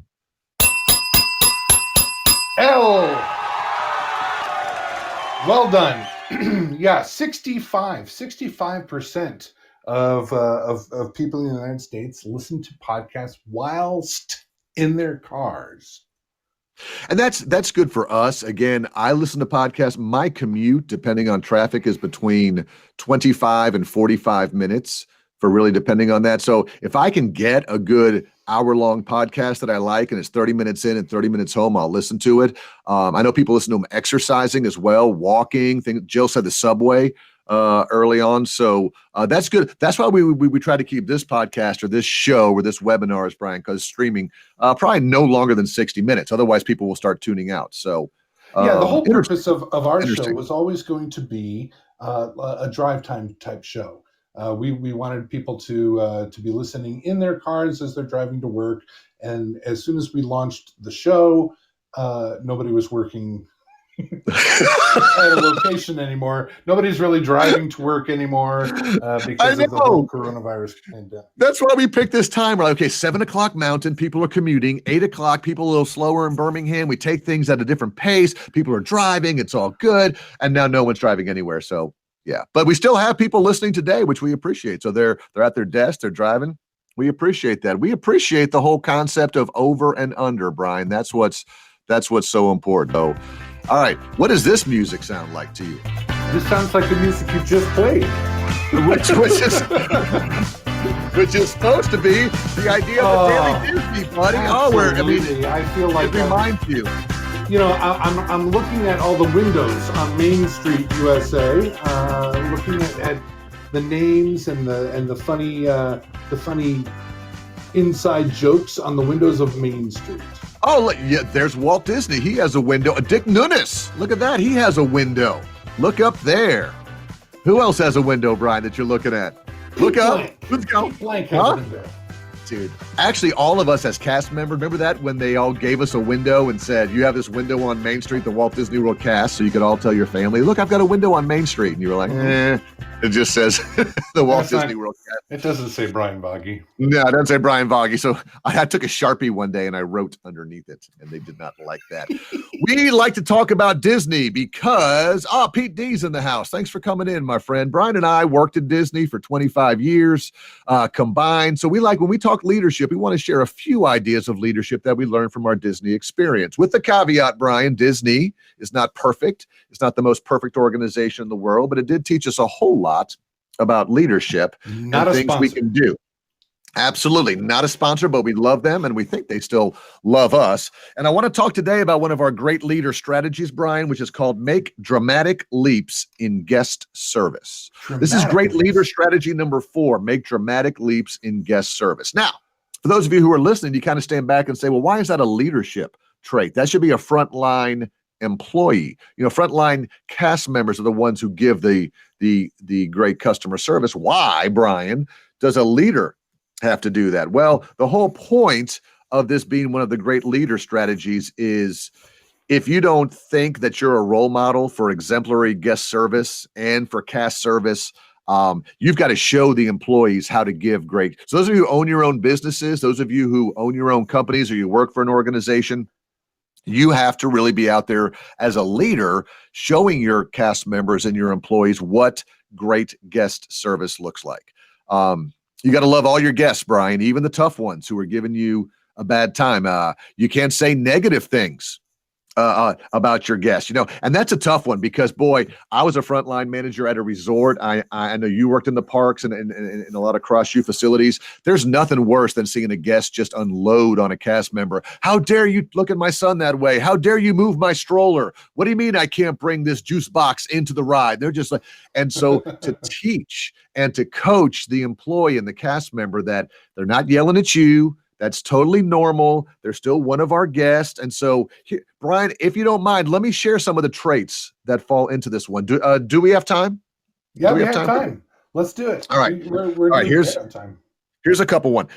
Well done. Yeah, 65% of people in the United States listen to podcasts whilst in their cars. And that's good for us. Again, I listen to podcasts. My commute, depending on traffic, is between 25 and 45 minutes for really depending on that. So if I can get a good hour-long podcast that I like and it's 30 minutes in and 30 minutes home, I'll listen to it. I know people listen to them exercising as well, walking. Jill said the subway early on. So that's good. That's why we try to keep this podcast or this show or this webinars, Brian, because streaming probably no longer than 60 minutes. Otherwise, people will start tuning out. So yeah, the whole purpose of our show was always going to be a drive time type show. We wanted people to be listening in their cars as they're driving to work. And as soon as we launched the show, nobody was working at a location anymore. Nobody's really driving to work anymore because of the whole coronavirus pandemic. That's why we picked this time. We're like, okay, 7:00 Mountain, people are commuting. 8:00, people a little slower in Birmingham. We take things at a different pace. People are driving. It's all good. And now no one's driving anywhere. So yeah, but we still have people listening today, which we appreciate. So they're at their desk, they're driving. We appreciate that. We appreciate the whole concept of over and under, Brian. That's what's so important. So, all right, what does this music sound like to you? This sounds like the music you just played, which is supposed to be the idea of the Daily Disney, buddy. Absolutely. I feel like it reminds you. You know, I'm looking at all the windows on Main Street, USA. Looking at the names and the funny inside jokes on the windows of Main Street. Oh, yeah, there's Walt Disney. He has a window. Dick Nunes. Look at that. He has a window. Look up there. Who else has a window, Brian, that you're looking at? Look up. Let's go. Blank has a window. Dude, actually, all of us as cast members, remember that when they all gave us a window and said, you have this window on Main Street, the Walt Disney World cast, so you could all tell your family, look, I've got a window on Main Street. And you were like, It just says the Walt Disney World cast. It doesn't say Brian Voggy. No, it doesn't say Brian Voggy. So I took a Sharpie one day and I wrote underneath it, and they did not like that. We like to talk about Disney because, Pete D's in the house. Thanks for coming in, my friend. Brian and I worked at Disney for 25 years combined. So when we talk leadership, we want to share a few ideas of leadership that we learned from our Disney experience. With the caveat, Brian, Disney is not perfect. It's not the most perfect organization in the world, but it did teach us a whole lot about leadership and things we can do. Absolutely. Not a sponsor, but we love them and we think they still love us. And I want to talk today about one of our great leader strategies, Brian, which is called Make Dramatic Leaps in Guest Service. This is great leader strategy number 4, make dramatic leaps in guest service. Now, for those of you who are listening, you kind of stand back and say, well, why is that a leadership trait? That should be a frontline employee. You know, frontline cast members are the ones who give the great customer service. Why, Brian, does a leader have to do that? Well, the whole point of this being one of the great leader strategies is if you don't think that you're a role model for exemplary guest service and for cast service, you've got to show the employees how to give great. So those of you who own your own businesses, those of you who own your own companies or you work for an organization, you have to really be out there as a leader showing your cast members and your employees what great guest service looks like. You got to love all your guests, Brian, even the tough ones who are giving you a bad time. You can't say negative things about your guests, and that's a tough one because, boy, I was a frontline manager at a resort. I know you worked in the parks and a lot of cross-U facilities. There's nothing worse than seeing a guest just unload on a cast member. How dare you look at my son that way? How dare you move my stroller? What do you mean I can't bring this juice box into the ride? They're just like, and so to teach and to coach the employee and the cast member that they're not yelling at you, That's totally normal. They're still one of our guests. And so, Brian, if you don't mind, let me share some of the traits that fall into this one. Do we have time? Yeah, we have time. Let's do it. All right. We're All right. doing great on time. Here's a couple one.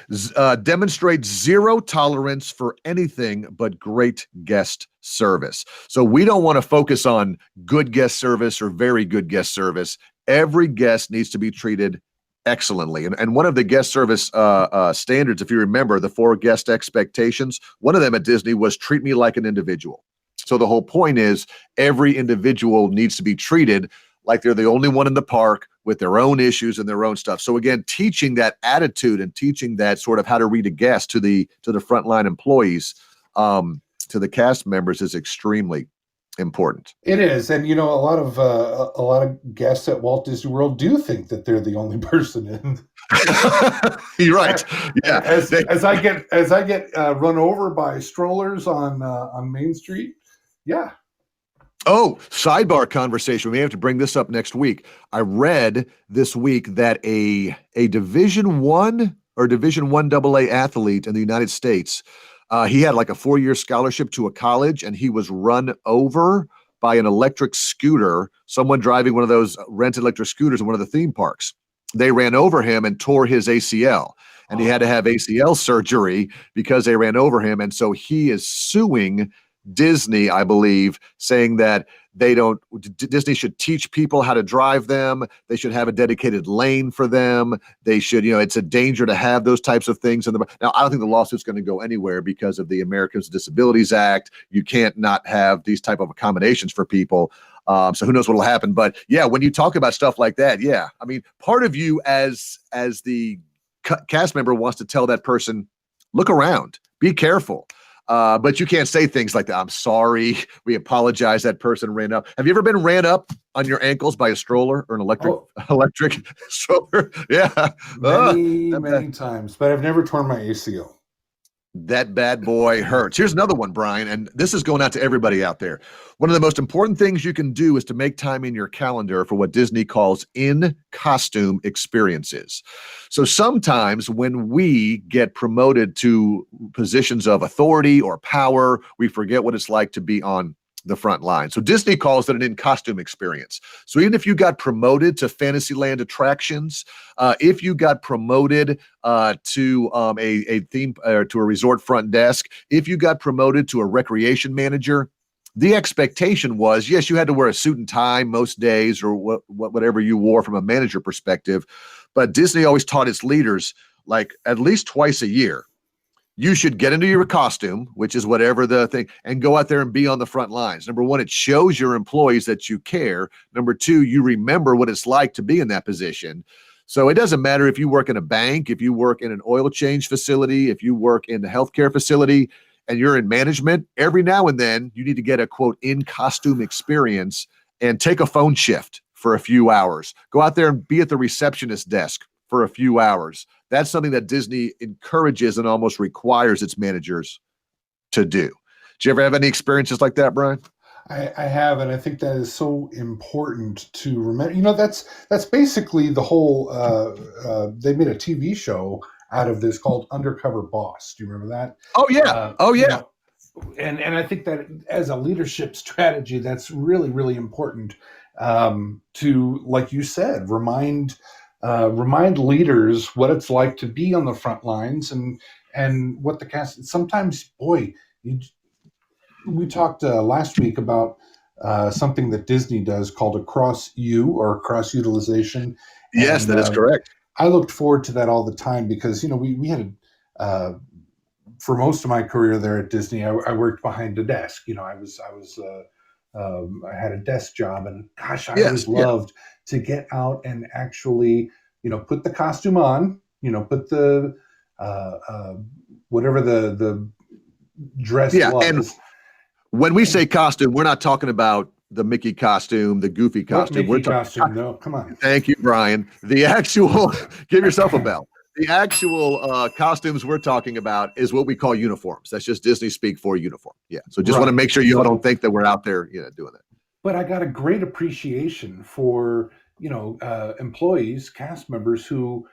Demonstrate zero tolerance for anything but great guest service. So we don't want to focus on good guest service or very good guest service. Every guest needs to be treated excellently. And one of the guest service standards, if you remember, the 4 guest expectations, one of them at Disney was treat me like an individual. So the whole point is every individual needs to be treated like they're the only one in the park with their own issues and their own stuff. So again, teaching that attitude and teaching that sort of how to read a guest to the frontline employees, to the cast members is extremely important. It is, and a lot of guests at Walt Disney World do think that they're the only person in. You're right. Yeah. As I get run over by strollers on Main Street. Yeah. Oh, sidebar conversation. We may have to bring this up next week. I read this week that a Division I or Division I AA athlete in the United States, he had like a 4-year scholarship to a college, and he was run over by an electric scooter, someone driving one of those rented electric scooters in one of the theme parks. They ran over him and tore his ACL, and he had to have ACL surgery because they ran over him. And so he is suing Disney, I believe, saying that Disney should teach people how to drive them. They should have a dedicated lane for them. They should, it's a danger to have those types of things. Now, I don't think the lawsuit's going to go anywhere because of the Americans with Disabilities Act. You can't not have these type of accommodations for people. So who knows what will happen. But yeah, when you talk about stuff like that, yeah, I mean, part of you as the cast member wants to tell that person, look around, be careful. But you can't say things like that. I'm sorry. We apologize. That person ran up. Have you ever been ran up on your ankles by a stroller or an electric stroller? Yeah. Many times, but I've never torn my ACL. That bad boy hurts. Here's another one, Brian, and this is going out to everybody out there. One of the most important things you can do is to make time in your calendar for what Disney calls in-costume experiences. So sometimes when we get promoted to positions of authority or power, we forget what it's like to be on the front line. So Disney calls it an in-costume experience. So even if you got promoted to Fantasyland attractions, if you got promoted to a theme to a resort front desk, if you got promoted to a recreation manager, the expectation was, yes, you had to wear a suit and tie most days or whatever you wore from a manager perspective. But Disney always taught its leaders, like at least twice a year, you should get into your costume, which is whatever the thing, and go out there and be on the front lines. Number one, it shows your employees that you care. Number two, you remember what it's like to be in that position. So it doesn't matter if you work in a bank, if you work in an oil change facility, if you work in the healthcare facility, and you're in management, every now and then you need to get a quote in costume experience and take a phone shift for a few hours. Go out there and be at the receptionist desk for a few hours. That's something that Disney encourages and almost requires its managers to do. Did you ever have any experiences like that, Brian? I have, and I think that is so important to remember. That's basically the whole. They made a TV show out of this called Undercover Boss. Do you remember that? Oh yeah. And I think that as a leadership strategy, that's really, really important to, like you said, remind leaders what it's like to be on the front lines and what the cast. Sometimes, boy, we talked last week about something that Disney does called a cross-U or cross-utilization. Yes, that is correct. I looked forward to that all the time because we had for most of my career there at Disney, I worked behind a desk. I had a desk job, and gosh, I always loved to get out and actually, put the costume on, put the whatever the dress was. And when we say costume, we're not talking about the Mickey costume, the Goofy costume. No, come on. Thank you, Brian. The actual, give yourself a bell. The actual costumes we're talking about is what we call uniforms. That's just Disney speak for uniform. Yeah. So just want to make sure you all don't think that we're out there, doing that. But I got a great appreciation for, employees, cast members who,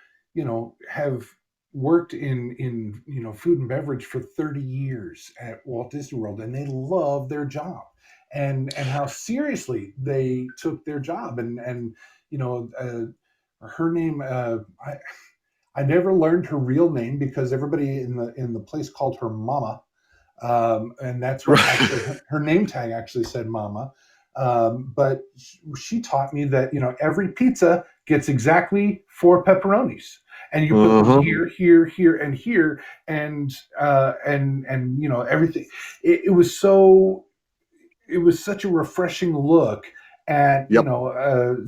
have worked in food and beverage for 30 years at Walt Disney World, and they love their job, and how seriously they took their job, and her name, I never learned her real name because everybody in the place called her Mama, and that's what actually her name tag actually said Mama. But she taught me that every pizza gets exactly 4 pepperonis, and you put them here, here, here, and here, and everything. It was such a refreshing look at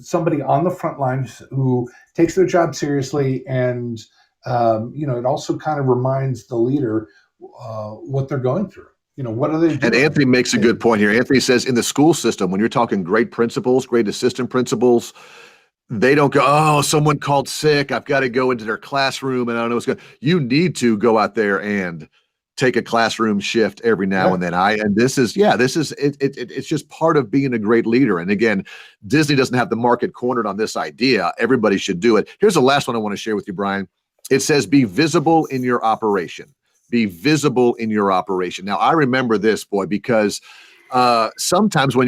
somebody on the front lines who takes their job seriously, and it also kind of reminds the leader what they're going through. What are they doing? And Anthony makes a good point here. Anthony says in the school system, when you're talking grade principals, grade assistant principals, they don't go, oh, someone called sick, I've got to go into their classroom and I don't know what's going on. You need to go out there and take a classroom shift every now and then. It's just part of being a great leader. And again, Disney doesn't have the market cornered on this idea. Everybody should do it. Here's the last one I want to share with you, Brian. It says, be visible in your operation. Be visible in your operation. Now, I remember this, boy, because sometimes when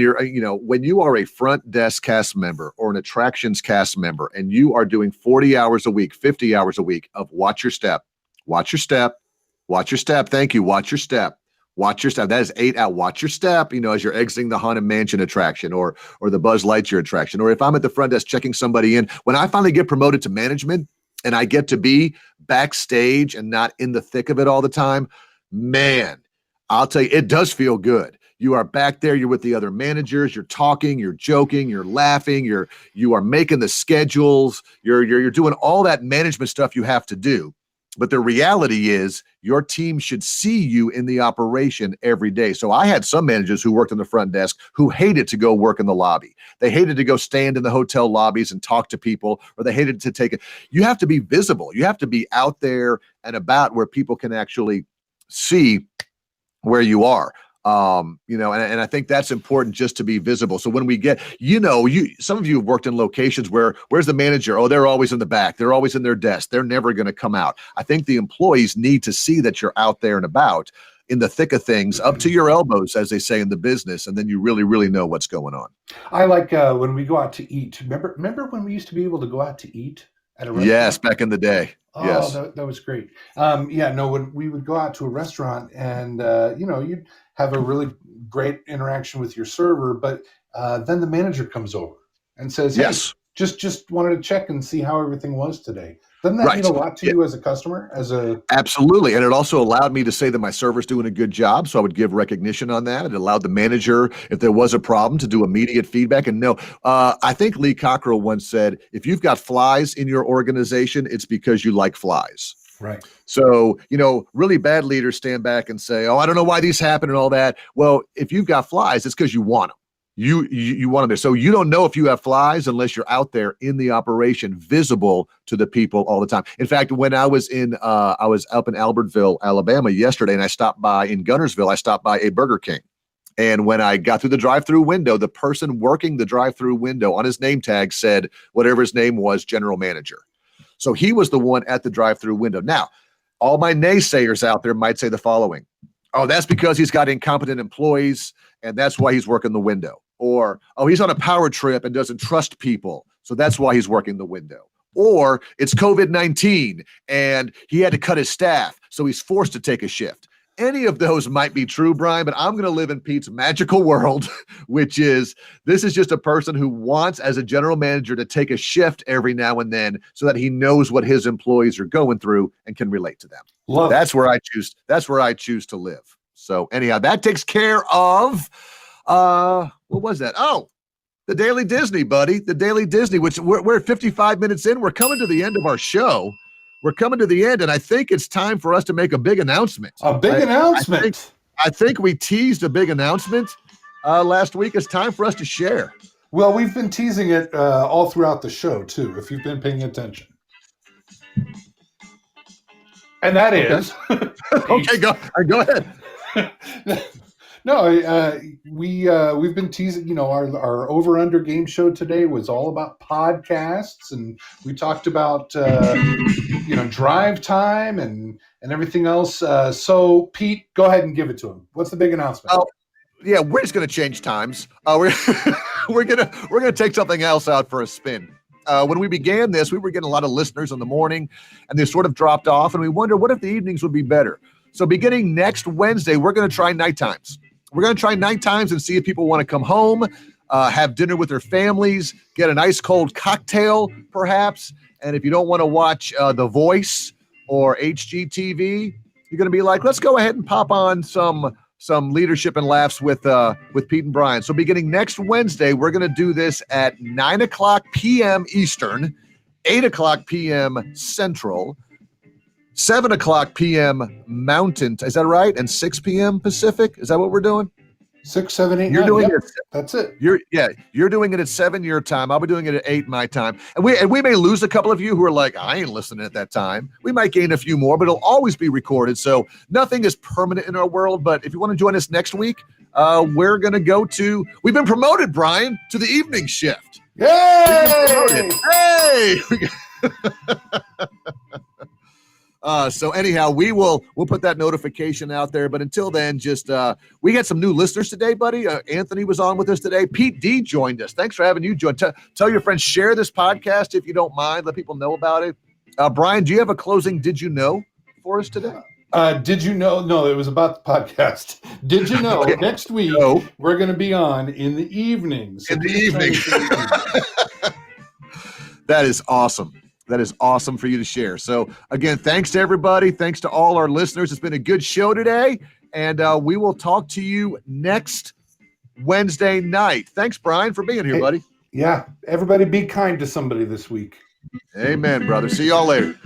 when you are a front desk cast member or an attractions cast member and you are doing 40 hours a week, 50 hours a week of watch your step, watch your step, watch your step. Thank you. Watch your step. Watch your step. That is 8 out. Watch your step, as you're exiting the Haunted Mansion attraction or the Buzz Lightyear attraction. Or if I'm at the front desk checking somebody in, when I finally get promoted to management and I get to be backstage and not in the thick of it all the time, man, I'll tell you, it does feel good. You are back there, you're with the other managers, you're talking, you're joking, you're laughing, you are making the schedules, you're doing all that management stuff you have to do. But the reality is your team should see you in the operation every day. So I had some managers who worked in the front desk who hated to go work in the lobby. They hated to go stand in the hotel lobbies and talk to people, or they hated to take it. You have to be visible. You have to be out there and about where people can actually see where you are. And I think that's important, just to be visible. So when we get, some of you have worked in locations where's the manager? Oh, they're always in the back. They're always in their desk. They're never going to come out. I think the employees need to see that you're out there and about in the thick of things, up to your elbows, as they say in the business. And then you really, really know what's going on. I like when we go out to eat. Remember when we used to be able to go out to eat at a restaurant? Yes, back in the day. Oh, yes. That was great. When we would go out to a restaurant and, you'd have a really great interaction with your server, but then the manager comes over and says, hey, yes, just wanted to check and see how everything was today. Doesn't that mean a lot to you as a customer? Absolutely. And it also allowed me to say that my server's doing a good job. So I would give recognition on that. It allowed the manager, if there was a problem, to do immediate feedback. And I think Lee Cockrell once said, if you've got flies in your organization, it's because you like flies. Right. So, really bad leaders stand back and say, oh, I don't know why these happen and all that. Well, if you've got flies, it's because you want them. You want them there. So you don't know if you have flies unless you're out there in the operation, visible to the people all the time. In fact, when I was up in Albertville, Alabama yesterday, and I stopped by in Gunnersville, I stopped by a Burger King. And when I got through the drive-through window, the person working the drive-through window on his name tag said, whatever his name was, general manager. So he was the one at the drive-through window. Now, all my naysayers out there might say the following. Oh, that's because he's got incompetent employees, and that's why he's working the window. Or, oh, he's on a power trip and doesn't trust people, so that's why he's working the window. Or it's COVID-19, and he had to cut his staff, so he's forced to take a shift. Any of those might be true, Brian, but I'm going to live in Pete's magical world, which is this is just a person who wants, as a general manager, to take a shift every now and then so that he knows what his employees are going through and can relate to them. That's where I choose to live. So anyhow, that takes care of what was that? Oh, the Daily Disney, buddy. The Daily Disney, which we're 55 minutes in. We're coming to the end of our show. We're coming to the end, and I think it's time for us to make a big announcement. Announcement. I think we teased a big announcement last week. It's time for us to share. Well, we've been teasing it all throughout the show, too, if you've been paying attention. And that is... Okay, go ahead. No, we've been teasing. You know, our over under game show today was all about podcasts, and we talked about drive time and everything else. So Pete, go ahead and give it to him. What's the big announcement? Oh, yeah, we're just going to change times. We're gonna take something else out for a spin. When we began this, we were getting a lot of listeners in the morning, and they sort of dropped off, and we wonder what if the evenings would be better. So beginning next Wednesday, we're going to try night times. We're going to try night times and see if people want to come home, have dinner with their families, get an ice cold cocktail, perhaps. And if you don't want to watch The Voice or HGTV, you're going to be like, let's go ahead and pop on some leadership and laughs with Pete and Brian. So beginning next Wednesday, we're going to do this at 9:00 p.m. Eastern, 8:00 p.m. Central, 7:00 p.m. Mountain. Is that right? And 6 p.m. Pacific. Is that what we're doing? 6, 7, 8, You're 9. doing Yep. it. That's it. You're doing it at 7 your time. I'll be doing it at 8 my time. And we may lose a couple of you who are like, I ain't listening at that time. We might gain a few more, but it'll always be recorded. So nothing is permanent in our world. But if you want to join us next week, we're gonna go to. We've been promoted, Brian, to the evening shift. Yay! Hey! So anyhow, we'll put that notification out there. But until then, just we got some new listeners today, buddy. Anthony was on with us today. Pete D joined us. Thanks for having you join. Tell your friends, share this podcast if you don't mind. Let people know about it. Brian, do you have a closing "Did you know" for us today? Did you know? No, it was about the podcast. Did you know next week we're going to be on in the evenings? In the evening. That is awesome. That is awesome for you to share. So again, thanks to everybody. Thanks to all our listeners. It's been a good show today. And we will talk to you next Wednesday night. Thanks, Brian, for being here, buddy. Yeah. Everybody be kind to somebody this week. Amen, brother. See y'all later.